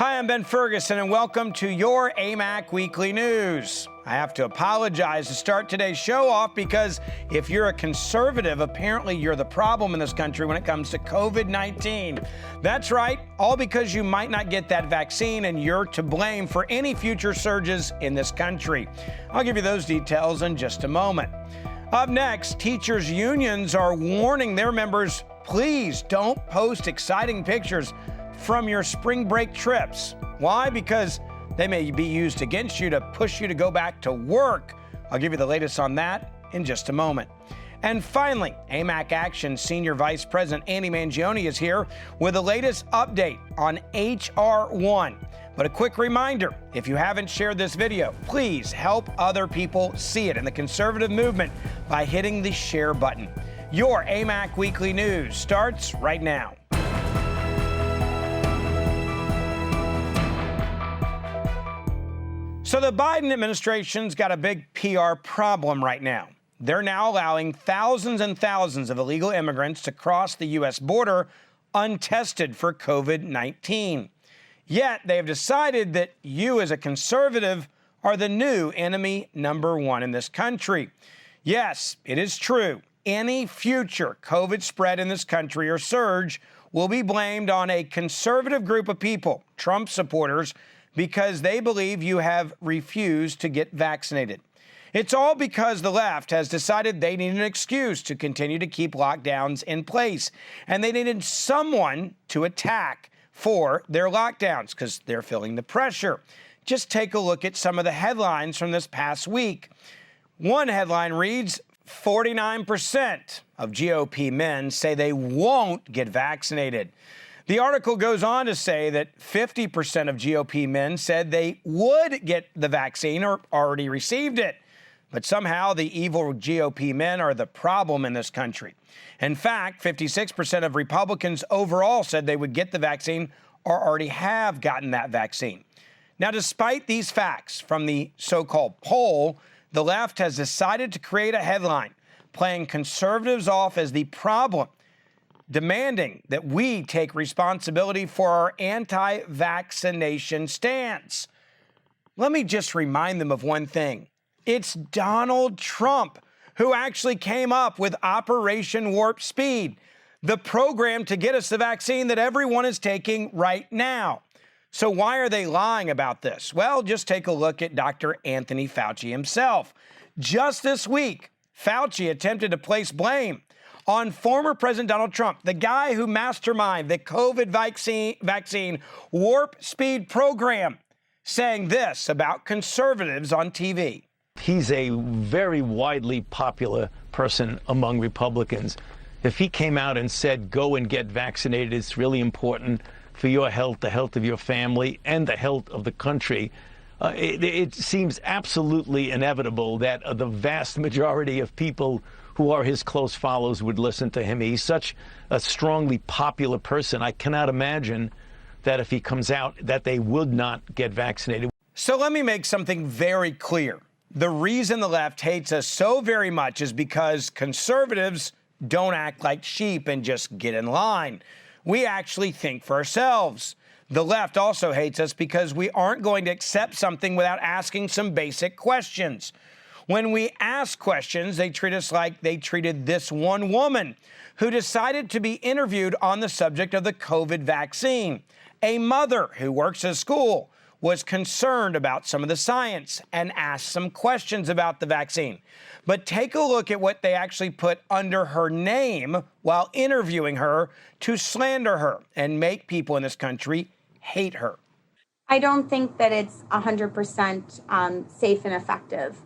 Hi, I'm Ben Ferguson, and welcome to your AMAC Weekly News. I have to apologize to start today's show off because if you're a conservative, apparently you're the problem in this country when it comes to COVID-19. That's right, all because you might not get that vaccine and you're to blame for any future surges in this country. I'll give you those details in just a moment. Up next, teachers' unions are warning their members, please don't post exciting pictures from your spring break trips. Why? Because they may be used against you to push you to go back to work. I'll give you the latest on that in just a moment. And finally, AMAC Action Senior Vice President Andy Mangione is here with the latest update on H.R. 1. But a quick reminder, if you haven't shared this video, please help other people see it in the conservative movement by hitting the share button. Your AMAC Weekly News starts right now. So the Biden administration's got a big PR problem right now. They're now allowing thousands and thousands of illegal immigrants to cross the U.S. border untested for COVID-19. Yet they have decided that you as a conservative are the new enemy number one in this country. Yes, it is true. Any future COVID spread in this country or surge will be blamed on a conservative group of people, Trump supporters, because they believe you have refused to get vaccinated. It's all because the left has decided they need an excuse to continue to keep lockdowns in place, and they needed someone to attack for their lockdowns because they're feeling the pressure. Just take a look at some of the headlines from this past week. One headline reads, 49% of GOP men say they won't get vaccinated. The article goes on to say that 50% of GOP men said they would get the vaccine or already received it. But somehow the evil GOP men are the problem in this country. In fact, 56% of Republicans overall said they would get the vaccine or already have gotten that vaccine. Now, despite these facts from the so-called poll, the left has decided to create a headline playing conservatives off as the problem, demanding that we take responsibility for our anti-vaccination stance. Let me just remind them of one thing. It's Donald Trump who actually came up with Operation Warp Speed, the program to get us the vaccine that everyone is taking right now. So why are they lying about this? Well, just take a look at Dr. Anthony Fauci himself. Just this week, Fauci attempted to place blame on former President Donald Trump, the guy who masterminded the COVID vaccine Warp Speed program, saying this about conservatives on TV. He's a very widely popular person among Republicans. If he came out and said, go and get vaccinated, it's really important for your health, the health of your family, and the health of the country, it seems absolutely inevitable that the vast majority of people who are his close followers would listen to him. He's such a strongly popular person. I cannot imagine that if he comes out that they would not get vaccinated. So let me make something very clear. The reason the left hates us so very much is because conservatives don't act like sheep and just get in line. We actually think for ourselves. The left also hates us because we aren't going to accept something without asking some basic questions. When we ask questions, they treat us like they treated this one woman who decided to be interviewed on the subject of the COVID vaccine. A mother who works at a school was concerned about some of the science and asked some questions about the vaccine. But take a look at what they actually put under her name while interviewing her to slander her and make people in this country hate her. I don't think that it's 100% safe and effective.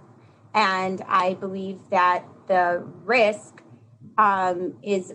And I believe that the risk is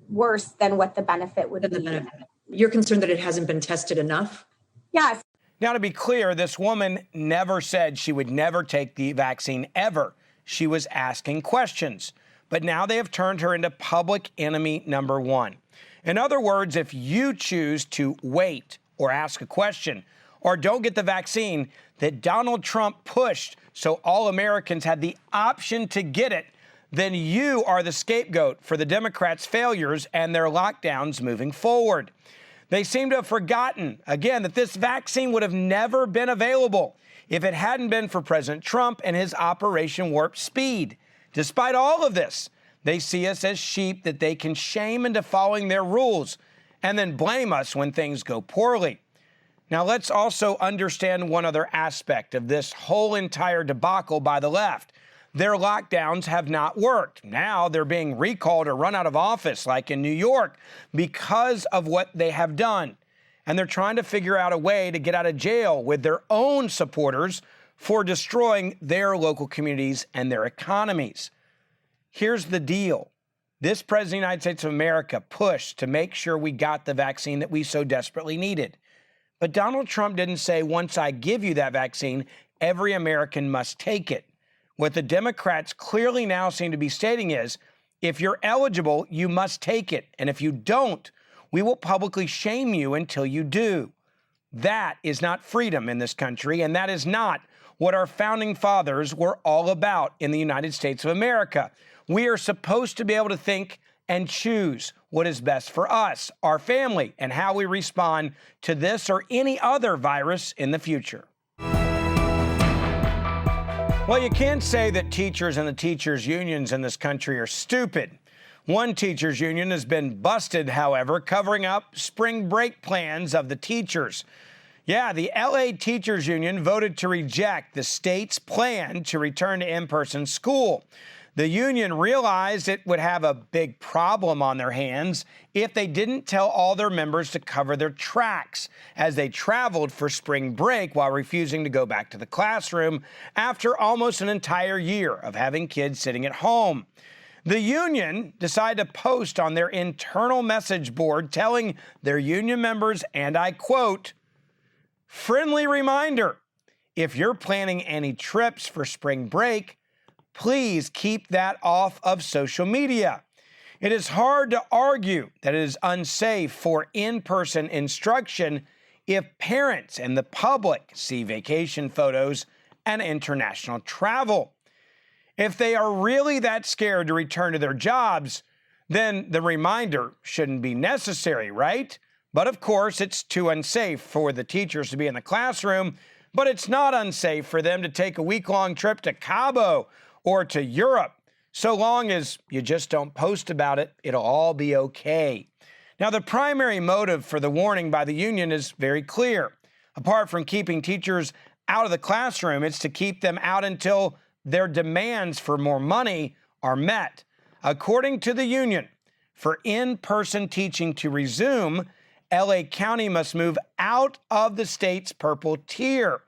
worse than what the benefit would be. You're concerned that it hasn't been tested enough? Yes. Now, to be clear, this woman never said she would never take the vaccine ever. She was asking questions. But now they have turned her into public enemy number one. In other words, if you choose to wait or ask a question or don't get the vaccine that Donald Trump pushed so all Americans had the option to get it, then you are the scapegoat for the Democrats' failures and their lockdowns moving forward. They seem to have forgotten, again, that this vaccine would have never been available if it hadn't been for President Trump and his Operation Warp Speed. Despite all of this, they see us as sheep that they can shame into following their rules and then blame us when things go poorly. Now, let's also understand one other aspect of this whole entire debacle by the left. Their lockdowns have not worked. Now they're being recalled or run out of office, like in New York, because of what they have done. And they're trying to figure out a way to get out of jail with their own supporters for destroying their local communities and their economies. Here's the deal. This President of the United States of America pushed to make sure we got the vaccine that we so desperately needed. But Donald Trump didn't say, once I give you that vaccine, every American must take it. What the Democrats clearly now seem to be stating is, if you're eligible, you must take it. And if you don't, we will publicly shame you until you do. That is not freedom in this country, and that is not what our founding fathers were all about in the United States of America. We are supposed to be able to think and choose what is best for us, our family, and how we respond to this or any other virus in the future. Well, you can't say that teachers and the teachers' unions in this country are stupid. One teachers' union has been busted, however, covering up spring break plans of the teachers. Yeah, the LA Teachers Union voted to reject the state's plan to return to in-person school. The union realized it would have a big problem on their hands if they didn't tell all their members to cover their tracks as they traveled for spring break while refusing to go back to the classroom after almost an entire year of having kids sitting at home. The union decided to post on their internal message board telling their union members, and I quote, "Friendly reminder, if you're planning any trips for spring break, please keep that off of social media. It is hard to argue that it is unsafe for in-person instruction if parents and the public see vacation photos and international travel. If they are really that scared to return to their jobs, then the reminder shouldn't be necessary, right? But of course, it's too unsafe for the teachers to be in the classroom, but it's not unsafe for them to take a week-long trip to Cabo or to Europe. So long as you just don't post about it, it'll all be okay." Now, the primary motive for the warning by the union is very clear. Apart from keeping teachers out of the classroom, it's to keep them out until their demands for more money are met. According to the union, for in-person teaching to resume, LA County must move out of the state's purple tier.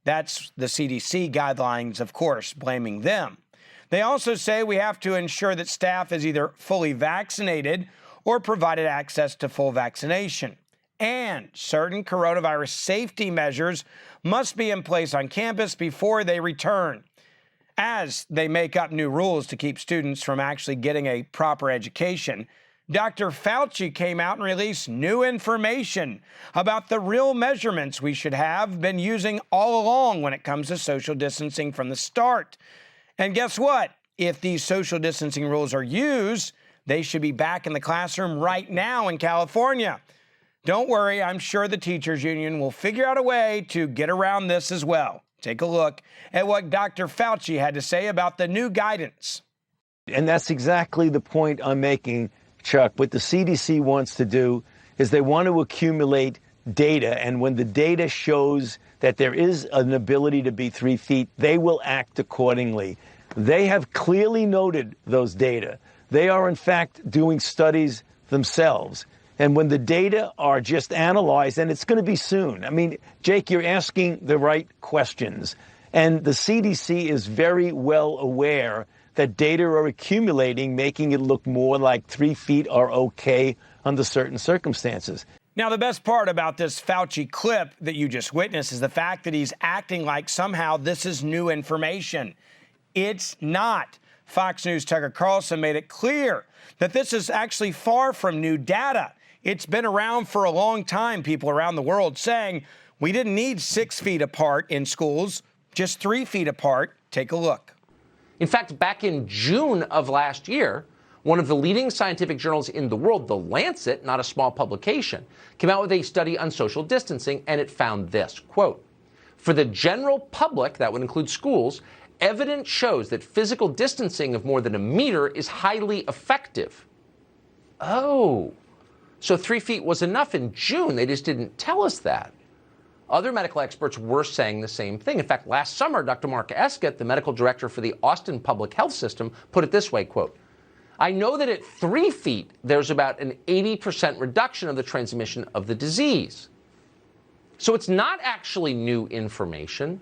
That's the CDC guidelines, of course, blaming them. They also say we have to ensure that staff is either fully vaccinated or provided access to full vaccination. And certain coronavirus safety measures must be in place on campus before they return, as they make up new rules to keep students from actually getting a proper education. Dr. Fauci came out and released new information about the real measurements we should have been using all along when it comes to social distancing from the start. And guess what? If these social distancing rules are used, they should be back in the classroom right now in California. Don't worry, I'm sure the teachers union will figure out a way to get around this as well. Take a look at what Dr. Fauci had to say about the new guidance. And that's exactly the point I'm making, Chuck. What the CDC wants to do is they want to accumulate data, and when the data shows that there is an ability to be 3 feet, they will act accordingly. They have clearly noted those data. They are, in fact, doing studies themselves. And when the data are just analyzed, and it's going to be soon. I mean, Jake, you're asking the right questions. And the CDC is very well aware that data are accumulating, making it look more like 3 feet are okay under certain circumstances. Now, the best part about this Fauci clip that you just witnessed is the fact that he's acting like somehow this is new information. It's not. Fox News' Tucker Carlson made it clear that this is actually far from new data. It's been around for a long time, people around the world saying we didn't need 6 feet apart in schools, just 3 feet apart. Take a look. In fact, back in June of last year, One of the leading scientific journals in the world, The Lancet, not a small publication, came out with a study on social distancing, and it found this, quote, "For the general public, that would include schools, evidence shows that physical distancing of more than a meter is highly effective." Oh, so 3 feet was enough in June. They just didn't tell us that. Other medical experts were saying the same thing. In fact, last summer, Dr. Mark Eskett, the medical director for the Austin Public Health System, put it this way, quote, "I know that at 3 feet, there's about an 80% reduction of the transmission of the disease." So it's not actually new information.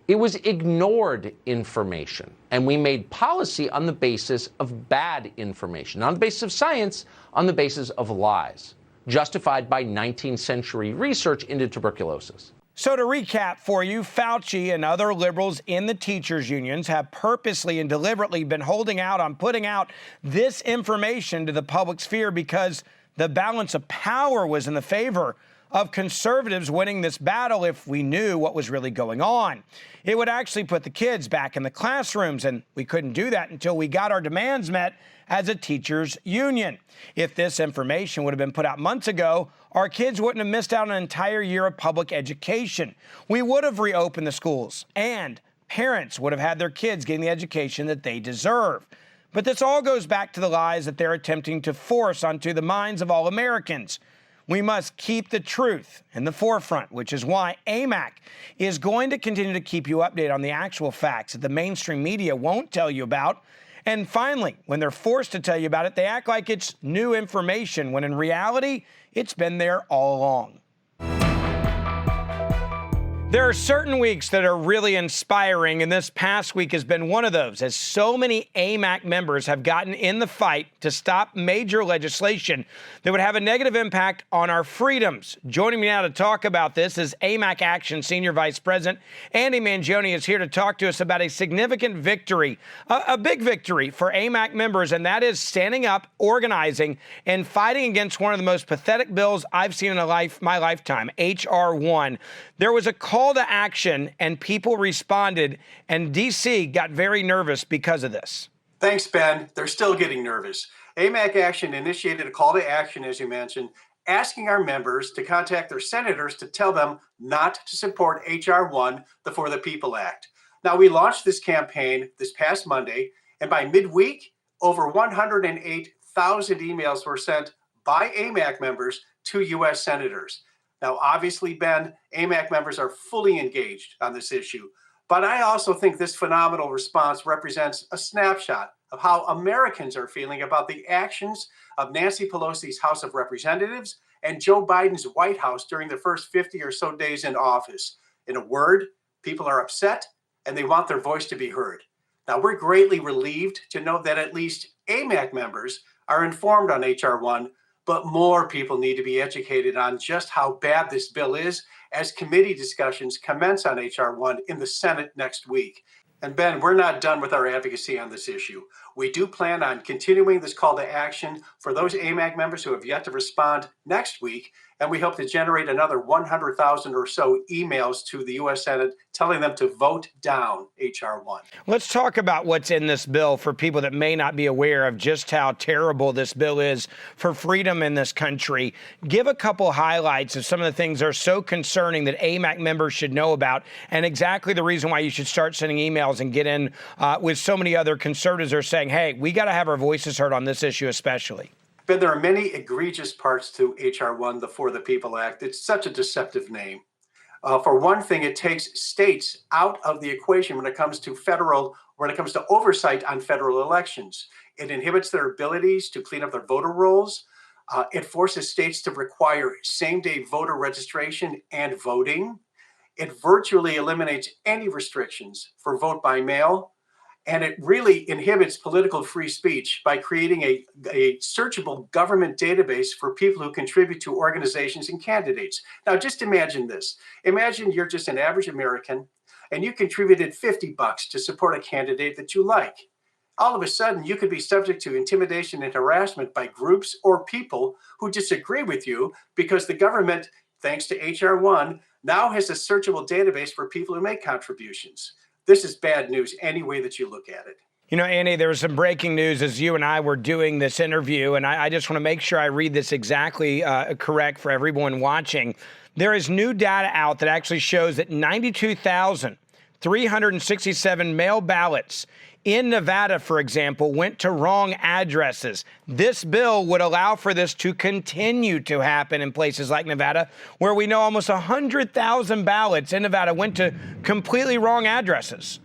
It was ignored information. And we made policy on the basis of bad information, not on the basis of science, on the basis of lies, justified by 19th century research into tuberculosis. So to recap for you, Fauci and other liberals in the teachers' unions have purposely and deliberately been holding out on putting out this information to the public sphere because the balance of power was in the favor of conservatives winning this battle if we knew what was really going on. It would actually put the kids back in the classrooms, and we couldn't do that until we got our demands met as a teachers' union. If this information would have been put out months ago, our kids wouldn't have missed out on an entire year of public education. We would have reopened the schools, and parents would have had their kids getting the education that they deserve. But this all goes back to the lies that they're attempting to force onto the minds of all Americans. We must keep the truth in the forefront, which is why AMAC is going to continue to keep you updated on the actual facts that the mainstream media won't tell you about. And finally, when they're forced to tell you about it, they act like it's new information, when in reality, it's been there all along. There are certain weeks that are really inspiring, and this past week has been one of those, as so many AMAC members have gotten in the fight to stop major legislation that would have a negative impact on our freedoms. Joining me now to talk about this is AMAC Action Senior Vice President Andy Mangione is here to talk to us about a significant victory, a big victory for AMAC members, and that is standing up, organizing, and fighting against one of the most pathetic bills I've seen in my lifetime, H.R. 1. There was a call to action, and people responded, and D.C. got very nervous because of this. Thanks, Ben. They're still getting nervous. AMAC Action initiated a call to action, as you mentioned, asking our members to contact their senators to tell them not to support H.R. 1, the For the People Act. Now, we launched this campaign this past Monday, and by midweek, over 108,000 emails were sent by AMAC members to U.S. senators. Now, obviously, Ben, AMAC members are fully engaged on this issue, but I also think this phenomenal response represents a snapshot of how Americans are feeling about the actions of Nancy Pelosi's House of Representatives and Joe Biden's White House during the first 50 or so days in office. In a word, people are upset and they want their voice to be heard. Now, we're greatly relieved to know that at least AMAC members are informed on H.R. 1, but more people need to be educated on just how bad this bill is as committee discussions commence on H.R. 1 in the Senate next week. And Ben, we're not done with our advocacy on this issue. We do plan on continuing this call to action for those AMAC members who have yet to respond next week, and we hope to generate another 100,000 or so emails to the U.S. Senate telling them to vote down H.R. 1. Let's talk about what's in this bill for people that may not be aware of just how terrible this bill is for freedom in this country. Give a couple highlights of some of the things that are so concerning that AMAC members should know about, and exactly the reason why you should start sending emails and get in with so many other conservatives who are saying, hey, we got to have our voices heard on this issue especially. Ben, there are many egregious parts to H.R. 1, the For the People Act. It's such a deceptive name. For one thing, it takes states out of the equation when it comes to oversight on federal elections. It inhibits their abilities to clean up their voter rolls. It forces states to require same-day voter registration and voting. It virtually eliminates any restrictions for vote by mail. And it really inhibits political free speech by creating a searchable government database for people who contribute to organizations and candidates. Now, just imagine this. Imagine you're just an average American and you contributed $50 to support a candidate that you like. All of a sudden, you could be subject to intimidation and harassment by groups or people who disagree with you because the government, thanks to H.R. 1, now has a searchable database for people who make contributions. This is bad news any way that you look at it. You know, Andy, there was some breaking news as you and I were doing this interview, and I just want to make sure I read this exactly correct for everyone watching. There is new data out that actually shows that 92,367 mail ballots in Nevada, for example, went to wrong addresses. This bill would allow for this to continue to happen in places like Nevada, where we know almost 100,000 ballots in Nevada went to completely wrong addresses.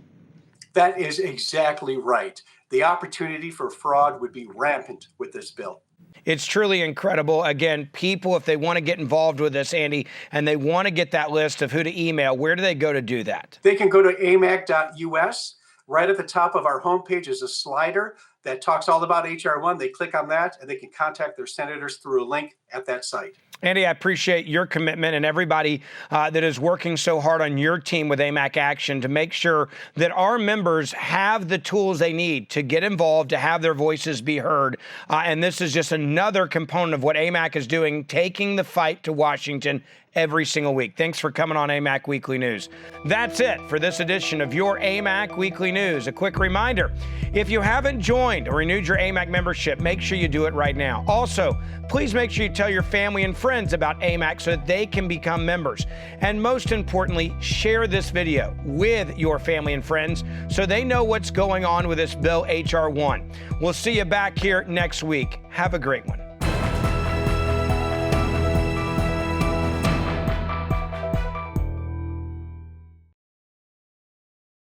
That is exactly right. The opportunity for fraud would be rampant with this bill. It's truly incredible. Again, people, if they want to get involved with this, Andy, and they want to get that list of who to email, where do they go to do that? They can go to amac.us. Right at the top of our homepage is a slider that talks all about HR1. They click on that, and they can contact their senators through a link at that site. Andy, I appreciate your commitment and everybody that is working so hard on your team with AMAC Action to make sure that our members have the tools they need to get involved, to have their voices be heard. And this is just another component of what AMAC is doing, taking the fight to Washington every single week. Thanks for coming on AMAC Weekly News. That's it for this edition of your AMAC Weekly News. A quick reminder, if you haven't joined or renewed your AMAC membership, make sure you do it right now. Also, please make sure you tell your family and friends about AMAC so that they can become members. And most importantly, share this video with your family and friends so they know what's going on with this bill, HR1. We'll see you back here next week. Have a great one.